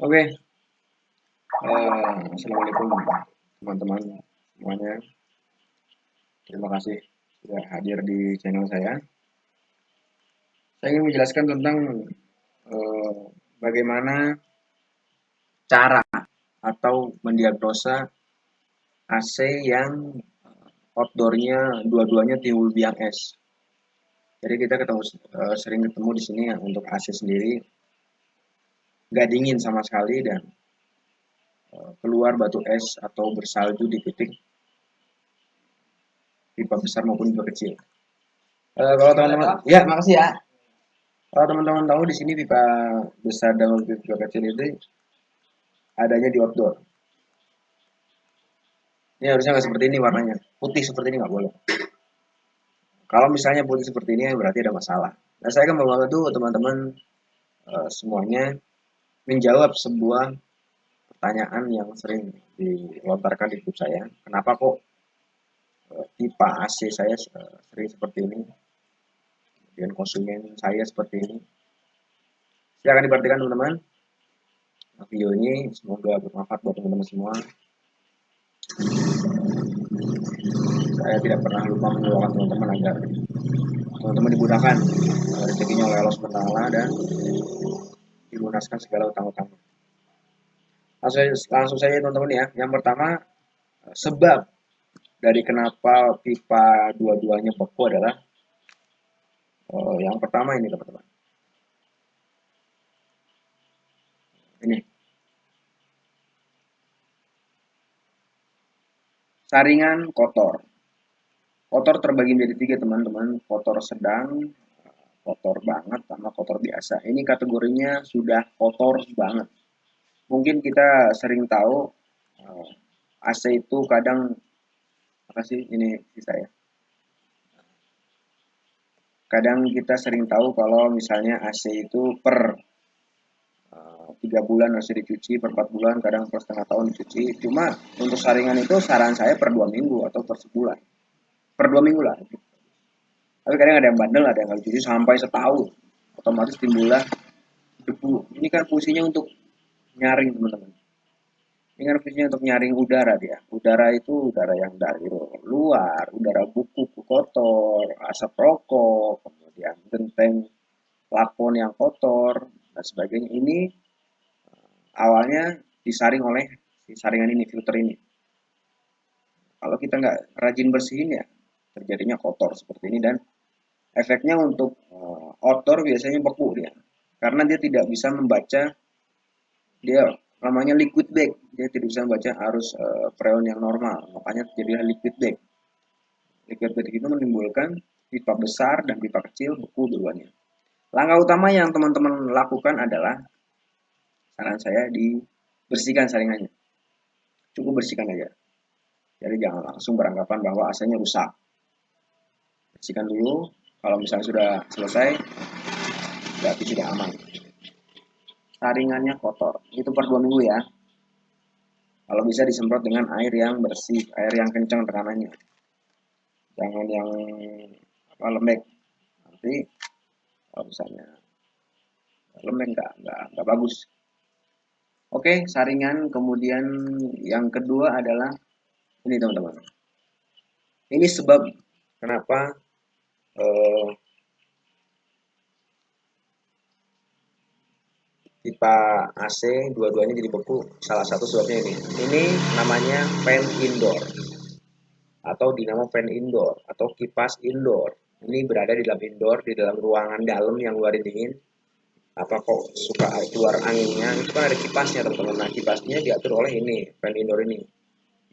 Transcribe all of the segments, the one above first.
Oke, assalamualaikum teman-teman semuanya. Terima kasih sudah hadir di channel saya. Saya ingin menjelaskan tentang eh, bagaimana cara atau mendiagnosa AC yang outdoornya dua-duanya timbul biang es. Jadi kita sering ketemu di sini ya, untuk AC sendiri nggak dingin sama sekali dan keluar batu es atau bersalju di titik pipa besar maupun pipa kecil. Kalau teman-teman, ya makasih ya. Kalau teman-teman tahu di sini pipa besar dan pipa kecil itu adanya di outdoor. Ini harusnya nggak seperti ini warnanya. Putih seperti ini nggak boleh. Kalau misalnya putih seperti ini berarti ada masalah. Nah saya akan membantu teman-teman semuanya menjawab sebuah pertanyaan yang sering dilontarkan di grup saya. Kenapa kok pipa AC saya sering seperti ini dan konsumen saya seperti ini? Silakan diperhatikan teman-teman. Video ini semoga bermanfaat buat teman-teman semua. Saya tidak pernah lupa mendoakan teman-teman agar teman-teman dimudahkan rezekinya oleh Allah SWT dan dilunaskan segala utang-utang. Langsung saja teman-teman ya. Yang pertama, sebab dari kenapa pipa dua-duanya beku adalah yang pertama ini teman-teman. Ini saringan kotor. Kotor terbagi menjadi tiga teman-teman. Kotor sedang, kotor banget, sama kotor biasa. Ini kategorinya sudah kotor banget. Mungkin kita sering tahu AC itu kadang apa sih ini saya. Kadang kita sering tahu kalau misalnya AC itu per 3 bulan harus dicuci, per 4 bulan, kadang per setengah tahun dicuci. Cuma untuk saringan itu saran saya per 2 minggu atau per sebulan. Per 2 minggu lah. Tapi kadang ada yang bandel, ada yang nggak dicuci sampai setahun. Otomatis timbullah debu. Ini kan fungsinya untuk nyaring teman-teman. Ini kan fungsinya untuk nyaring udara dia. Udara itu udara yang dari luar, udara buku kotor, asap rokok, kemudian genteng plafon yang kotor, dan sebagainya. Ini awalnya disaring oleh si saringan ini, filter ini. Kalau kita nggak rajin bersihin ya terjadinya kotor seperti ini dan efeknya untuk outdoor biasanya beku dia. Karena dia tidak bisa membaca, dia namanya liquid bag, dia tidak bisa membaca arus freon yang normal, makanya terjadilah liquid bag. Liquid bag itu menimbulkan pipa besar dan pipa kecil beku duluannya. Langkah utama yang teman-teman lakukan adalah saran saya dibersihkan saringannya. Cukup bersihkan aja. Jadi jangan langsung beranggapan bahwa AC-nya rusak. Bersihkan dulu. Kalau misalnya sudah selesai, berarti sudah aman. Saringannya kotor. Itu per 2 minggu ya. Kalau bisa disemprot dengan air yang bersih, air yang kencang tekanannya. Jangan yang lembek. Nanti kalau misalnya lembek nggak bagus. Oke, saringan. Kemudian yang kedua adalah ini teman-teman. Ini sebab kenapa pipa AC dua-duanya jadi beku. Salah satu sebabnya ini. Ini namanya fan indoor atau dinamo fan indoor atau kipas indoor. Ini berada di dalam indoor, di dalam ruangan dalam yang luar dingin. Apa kok suka keluar anginnya? Itu kan ada kipasnya teman-teman. Nah kipasnya diatur oleh ini fan indoor ini.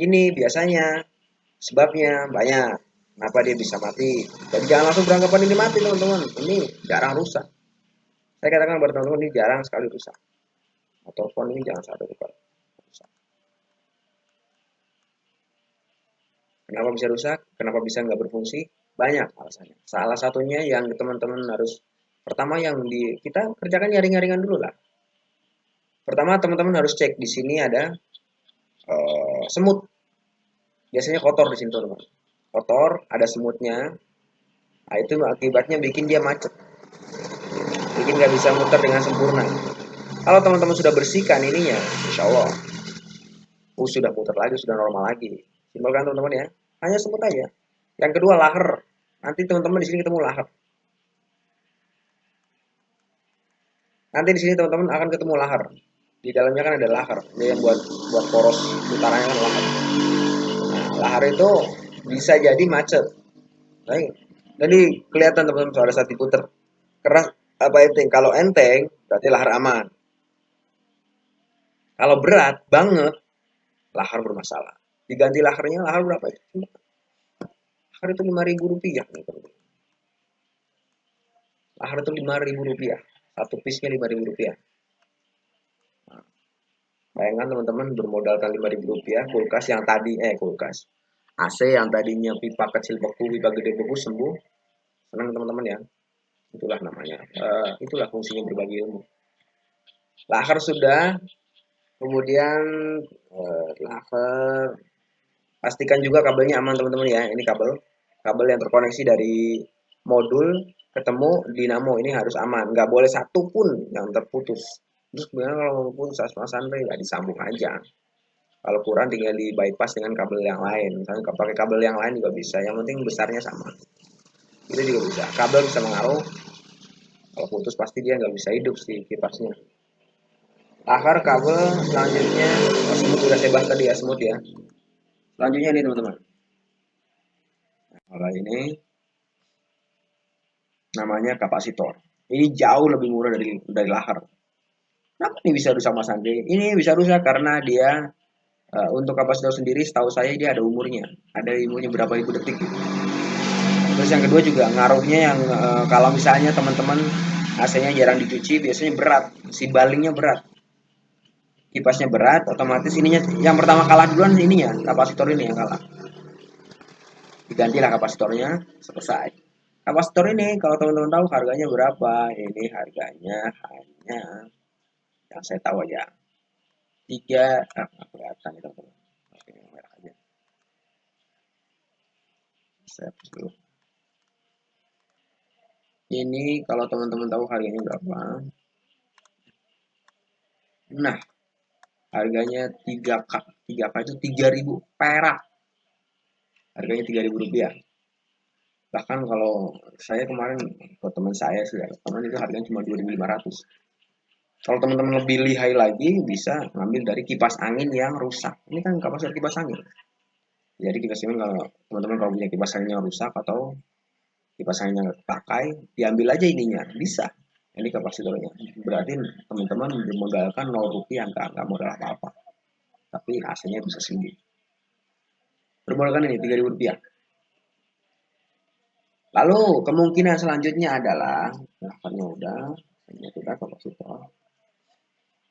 Ini biasanya sebabnya banyak. Kenapa dia bisa mati? Jadi jangan langsung beranggapan ini mati teman-teman. Ini jarang rusak. Saya katakan buat teman-teman ini jarang sekali rusak. Ataupun ini jangan sampai rusak. Kenapa bisa rusak? Kenapa bisa nggak berfungsi? Banyak alasannya. Salah satunya yang teman-teman harus pertama yang kita kerjakan nyaring-nyaringan dulu lah. Pertama teman-teman harus cek di sini ada semut. Biasanya kotor di sini teman-teman. Kotor, ada semutnya. Nah, itu akibatnya bikin dia macet. Bikin nggak bisa muter dengan sempurna. Kalau teman-teman sudah bersihkan ininya, insya Allah, sudah putar lagi, sudah normal lagi. Simpel kan teman-teman ya? Hanya semut aja. Yang kedua lahar. Nanti teman-teman di sini ketemu lahar. Nanti di sini teman-teman akan ketemu lahar. Di dalamnya kan ada lahar. Ini yang buat poros utaranya kan lahar. Nah, lahar itu bisa jadi macet. Baik. Jadi kelihatan teman-teman pada saat diputer keras apa enteng. Kalau enteng berarti lahar aman. Kalau berat banget lahar bermasalah. Diganti laharnya lahar berapa itu? Lahar itu 5.000 rupiah. Lahar itu 5.000 rupiah. Satu piece-nya 5.000 rupiah. Bayangkan teman-teman bermodalkan 5.000 rupiah, kulkas yang tadi, kulkas. AC yang tadinya pipa kecil beku, pipa gede beku sembuh. Senang teman-teman ya. Itulah namanya. Itulah fungsinya berbagi ilmu. Lahar sudah, kemudian lahar. Pastikan juga kabelnya aman teman-teman ya. Ini kabel yang terkoneksi dari modul ketemu dinamo ini harus aman. Nggak boleh satu pun yang terputus. Terus kemudian kalau putus asma-asma nggak disambung aja. Kalau kurang tinggal di bypass dengan kabel yang lain. Misalnya pakai kabel yang lain juga bisa. Yang penting besarnya sama. Itu juga bisa. Kabel bisa mengaruh. Kalau putus pasti dia nggak bisa hidup sih kipasnya. Lahar kabel selanjutnya semut sudah saya bahas tadi ya semut ya. Selanjutnya nih teman-teman. Kalau ini namanya kapasitor. Ini jauh lebih murah dari lahar. Kenapa ini bisa rusak Mas Andre? Ini bisa rusak karena dia untuk kapasitor sendiri setahu saya dia ada umurnya. Ada umurnya berapa ribu detik gitu. Terus yang kedua juga ngaruhnya yang kalau misalnya teman-teman AC-nya jarang dicuci biasanya berat, si balingnya berat. Kipasnya berat, otomatis ininya yang pertama kalah duluan ininya, kapasitor ini yang kalah. Digantilah kapasitornya, selesai. Kapasitor ini kalau teman-teman tahu harganya berapa? Ini harganya hanya yang saya tahu aja 3 kelihatan itu teman-teman. Oke, merah aja. Saya hapus dulu. Ini kalau teman-teman tahu harganya berapa? Nah, harganya 3K. 3K itu 3.000 perak. Harganya 3.000 rupiah. Bahkan kalau saya kemarin ke teman saya sih, teman itu harganya cuma 2.500. Kalau teman-teman lebih lihai lagi bisa ngambil dari kipas angin yang rusak. Ini kan kapasitor kipas angin. Jadi kipas angin kalau teman-teman kalau punya kipas angin yang rusak atau kipas angin yang pakai, diambil aja ininya, bisa. Ini kapasitornya. Berarti teman-teman memodalkan 0 rupiah, nggak modal apa-apa. Tapi AC-nya bisa sembuh. Bermodalkan ini 3.000 rupiah. Lalu kemungkinan selanjutnya adalah, laharnya udah kapasitor.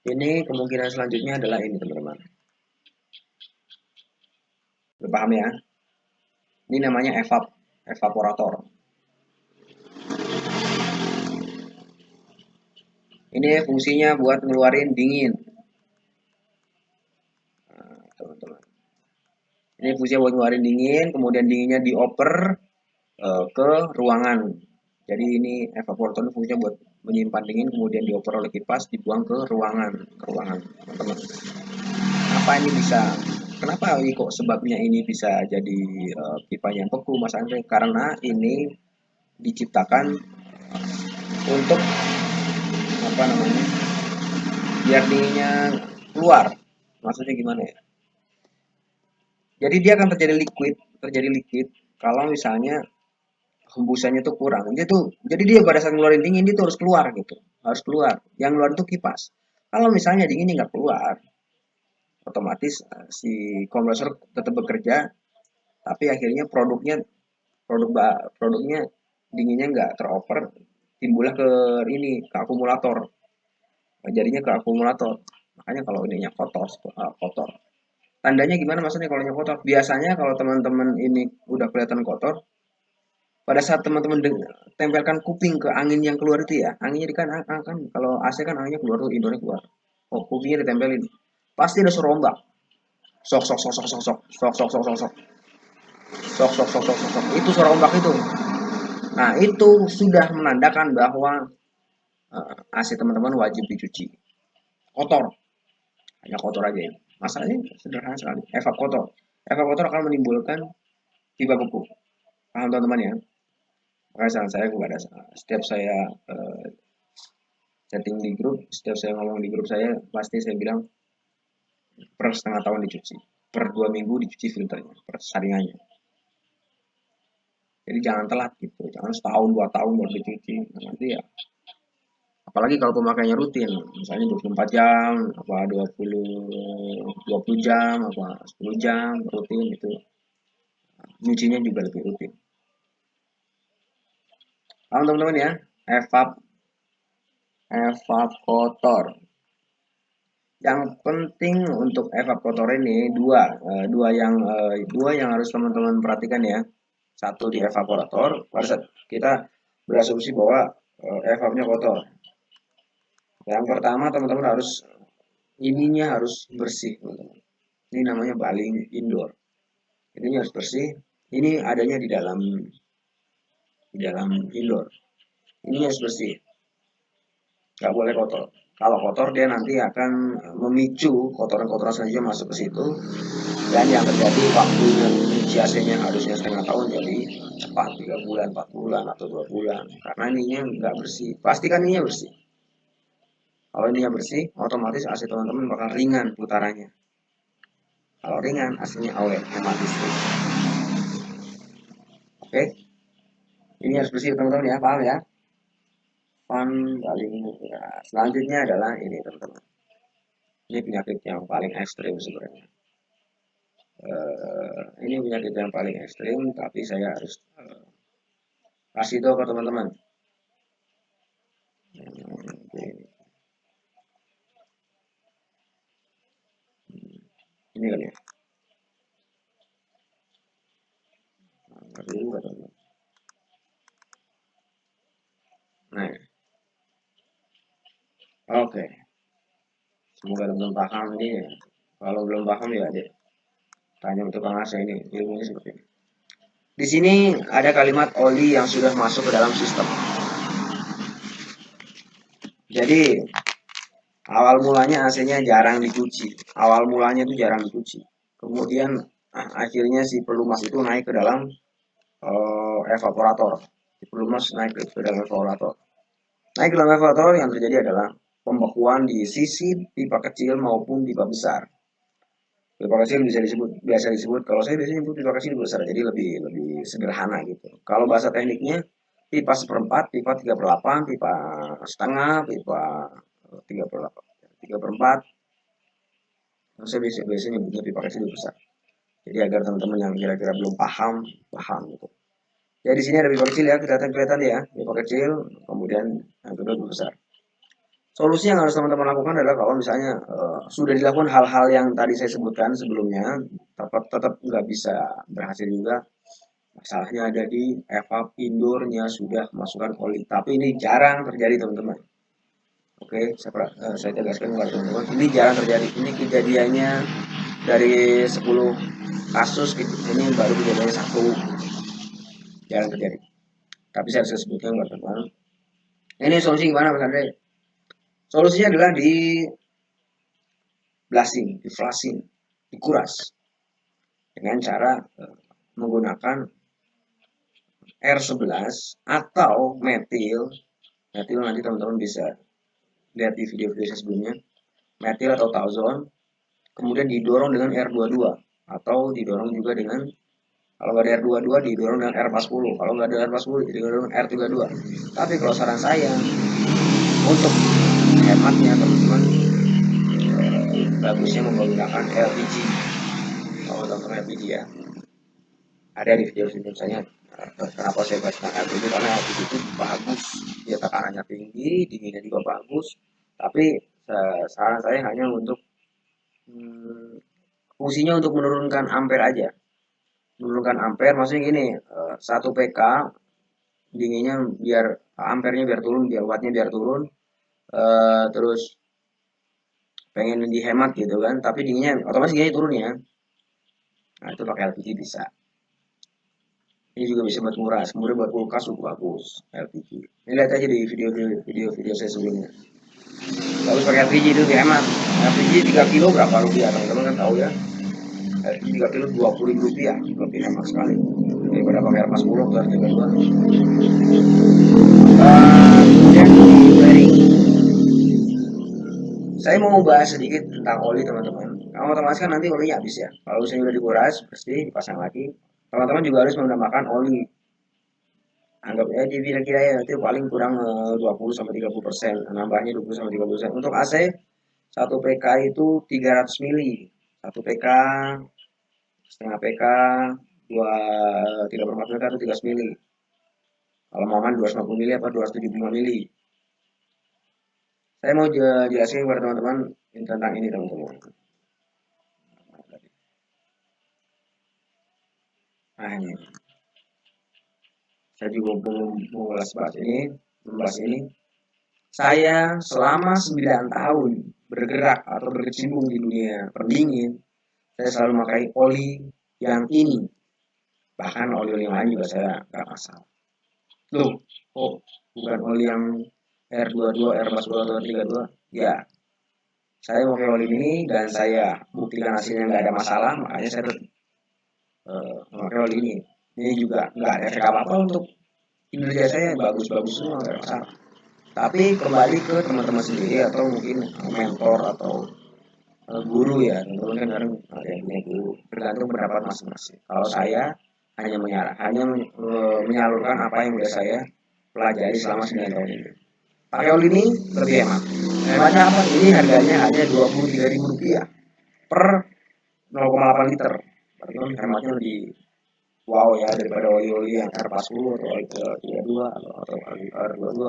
Ini kemungkinan selanjutnya adalah ini teman-teman. Paham ya? Ini namanya evaporator. Ini fungsinya buat ngeluarin dingin. Nah, teman-teman. Ini fungsinya buat ngeluarin dingin, kemudian dinginnya dioper ke ruangan. Jadi ini evaporator ini fungsinya buat menyimpan dingin, kemudian dioper oleh kipas, dibuang ke ruangan, teman-teman. Apa ini bisa? Kenapa ini kok sebabnya ini bisa jadi pipa yang beku, Mas Andre? Karena ini diciptakan untuk apa namanya? Biar dinginnya keluar. Maksudnya gimana ya? Jadi dia akan terjadi liquid kalau misalnya hembusannya tuh kurang. Jadi dia pada saat ngeluarin dingin dia tuh harus keluar. Yang keluar itu kipas. Kalau misalnya dinginnya nggak keluar, otomatis si kompresor tetap bekerja, tapi akhirnya produknya dinginnya nggak teroper, timbullah ke akumulator. Nah, jadinya ke akumulator. Makanya kalau ininya kotor. Tandanya gimana maksudnya kalau kotor? Biasanya kalau teman-teman ini udah kelihatan kotor, pada saat teman-teman tempelkan kuping ke angin yang keluar itu ya, anginnya kan kalau AC kan anginnya keluar tuh, indoornya keluar. Oh, kupingnya ditempelin. Pasti ada suara ombak. Sok sok sok sok sok sok sok sok sok sok sok sok sok sok sok sok. Itu suara ombak itu. Nah, itu sudah menandakan bahwa AC teman-teman wajib dicuci. kotor, hanya kotor aja ya. Masalahnya sederhana sekali, evap kotor. Evap kotor akan menimbulkan pipa beku. Paham teman-teman ya? Makanya saran saya kepada setiap saya chatting di grup, setiap saya ngomong di grup saya, pasti saya bilang per setengah tahun dicuci, per 2 minggu dicuci filternya, per saringannya. Jadi jangan telat gitu, jangan setahun 2 tahun baru dicuci. Nah, nanti ya, apalagi kalau pemakaiannya rutin, misalnya 24 jam, apa 20 jam, apa 10 jam rutin itu, nyucinya juga lebih rutin. Paham teman-teman ya? Evap, evap kotor. Yang penting untuk evaporator ini dua yang harus teman-teman perhatikan ya. Satu di evaporator, pada saat kita berasumsi bahwa evapnya kotor. Yang pertama teman-teman harus ininya harus bersih, teman-teman. Ini namanya baling indoor. Ini harus bersih. Ini adanya di dalam indoor. Ini harus bersih. Nggak boleh kotor. Kalau kotor dia nanti akan memicu kotoran-kotoran selanjutnya masuk ke situ, dan yang terjadi waktunya uji AC-nya harusnya setengah tahun jadi cepat 3 bulan, 4 bulan atau 2 bulan karena ininya nggak bersih. Pastikan ininya bersih. Kalau ininya bersih, otomatis AC teman-teman bakal ringan putarannya. Kalau ringan, AC-nya awet, hemat listrik. Oke, ini harus bersih teman-teman ya, paham ya? Paling ya. Selanjutnya adalah ini teman-teman. Ini penyakit yang paling ekstrim sebenarnya. Ini penyakit yang paling ekstrim, tapi saya harus kasih tahu ke teman-teman. Ini kan ya. Nah, oke. Semoga teman-teman paham ini. Kalau belum paham ya deh, tanya untuk Kang Asa ini. Ilmunya seperti ini. Di sini ada kalimat oli yang sudah masuk ke dalam sistem. Jadi awal mulanya AC-nya jarang dicuci. Awal mulanya itu jarang dicuci. Kemudian akhirnya si pelumas itu naik ke dalam evaporator. Si pelumas naik ke dalam evaporator. Naik ke dalam evaporator yang terjadi adalah pembekuan di sisi pipa kecil maupun pipa besar. Pipa kecil biasa disebut kalau saya biasanya nyebut pipa kecil besar, jadi lebih lebih sederhana gitu. Kalau bahasa tekniknya pipa seperempat, pipa 3/8, pipa setengah, pipa 3/8, 3/4. Saya biasanya nyebutnya pipa kecil besar. Jadi agar teman-teman yang kira-kira belum paham, paham gitu. Ya di sini ada pipa kecil ya, kelihatan ya, pipa kecil, kemudian yang kedua pipa besar. Solusi yang harus teman-teman lakukan adalah kalau misalnya sudah dilakukan hal-hal yang tadi saya sebutkan sebelumnya, tetap nggak bisa berhasil juga. Masalahnya ada di evap indoornya sudah masukkan oli. Tapi ini jarang terjadi teman-teman. Oke, saya tegaskan kepada teman-teman, ini jarang terjadi. Ini kejadiannya dari 10 kasus, ini baru kejadiannya 1. Jarang terjadi. Tapi saya harus sebutkan kepada teman-teman. Ini solusi gimana Mas Andre? Solusinya adalah di blasting, di flashing, dikuras dengan cara menggunakan R11 atau metil. Metil nanti teman-teman bisa lihat di video-video saya sebelumnya. Metil atau Tazon, kemudian didorong dengan R22 atau didorong juga dengan, kalau nggak ada R22 didorong dengan R40, kalau nggak ada R40 didorong dengan R32. Tapi kalau saran saya untuk hematnya teman-teman, bagusnya menggunakan LPG. Kalau teman-teman LPG ya, ada di video saya kenapa saya bahas tentang LPG, karena LPG itu bagus, dia tekanannya tinggi, dinginnya juga bagus. Tapi saran saya hanya untuk fungsinya untuk menurunkan ampere aja. Menurunkan ampere maksudnya gini, 1 PK dinginnya biar ampernya biar turun, biar wattnya biar turun, terus pengen dihemat gitu kan, tapi dinginnya otomatis dinginnya turun ya. Nah itu pakai LPG bisa. Ini juga bisa buat kemudian buat kulkas juga bagus LPG. Ini lihat aja di video saya sebelumnya. Bagus pakai LPG itu lebih hemat. LPG 3 kilo berapa rupiah, teman-teman kan tahu ya. LPG 3 kilo 20.000 rupiah, lebih hemat sekali daripada pakai RP 10 atau RP 2. Kemudian di wiring, saya mau bahas sedikit tentang oli, teman-teman. Kamu otomatis kan nanti olinya habis ya. Kalau misalnya udah dikuras, pasti dipasang lagi. Teman-teman juga harus menambahkan oli. Anggap aja kira-kira ya itu paling kurang 20-30%, nambahnya 20-30%. Untuk AC 1 PK itu 300 mili, 1 PK, setengah PK, 3/4 PK itu 300 mili. Kalau Maman 250 mili apa 275 mili. Saya mau jelasin kepada teman-teman tentang ini, teman-teman. Nah ini, saya juga mau membahas ini. Saya selama 9 tahun bergerak atau berkecimpung di dunia pendingin, saya selalu memakai oli yang ini. Bahkan oli-oli yang lain juga saya nggak masalah. Loh, oh, bukan oli yang R22, R42 atau R32? Ya, saya memakai oli ini dan saya buktikan hasilnya nggak ada masalah, makanya saya memakai oli ini. Ini juga nggak ada efek apa-apa untuk kinerja saya, bagus-bagus semua, nggak ada masalah. Tapi kembali ke teman-teman sendiri atau mungkin mentor atau guru ya, teman-teman kan kadang ada yang punya guru, tergantung pendapat masing-masing. Kalau saya hanya menyalurkan apa yang sudah saya pelajari selama 9 tahun ini. Pakai oli ini lebih hemat. Hematnya apa? Ini harganya hanya 23.000 rupiah per 0,8 liter. Berarti kan hematnya lebih wow ya daripada oli-oli yang R40 atau R32 atau R22.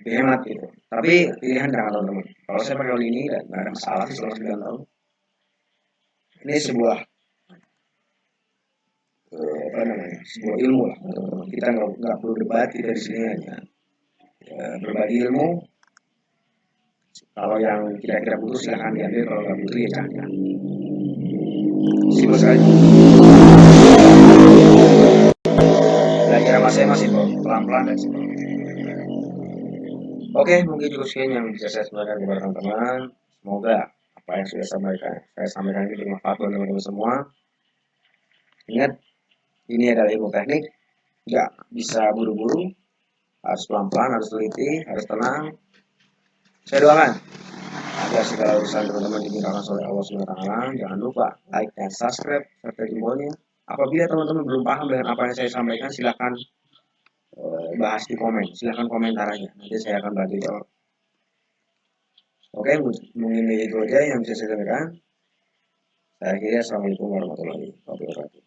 Lebih hemat gitu. Tapi pilihan jangan, teman-teman. Kalau saya pakai oli ini nggak ada masalah sih selama 9 tahun. Ini sebuah apa namanya, sebuah ilmu lah, teman-teman. Kita nggak perlu debat, kita di sini hanya berbagi ilmu. Kalau yang kira-kira butuh silahkan diambil, kalau nggak butuh ya jangan. Simpel sekali. Belajar sama saya masih pelan-pelan dan simpel. Oke, mungkin cukup sekian yang bisa saya sampaikan kepada teman-teman. Semoga apa yang sudah saya sampaikan ini bermanfaat buat teman-teman semua. Ingat, ini adalah ilmu teknik, nggak bisa buru-buru, harus pelan-pelan, harus teliti, harus tenang. Saya doakan agar segala urusan teman-teman dimudahkan oleh Allah SWT. Jangan lupa like dan subscribe serta jempolnya. Apabila teman-teman belum paham dengan apa yang saya sampaikan, silahkan bahas di komen, silahkan komentar aja, nanti saya akan bantu jawab. Oke, mungkin itu aja yang bisa saya sampaikan. Saya kira assalamualaikum warahmatullahi wabarakatuh.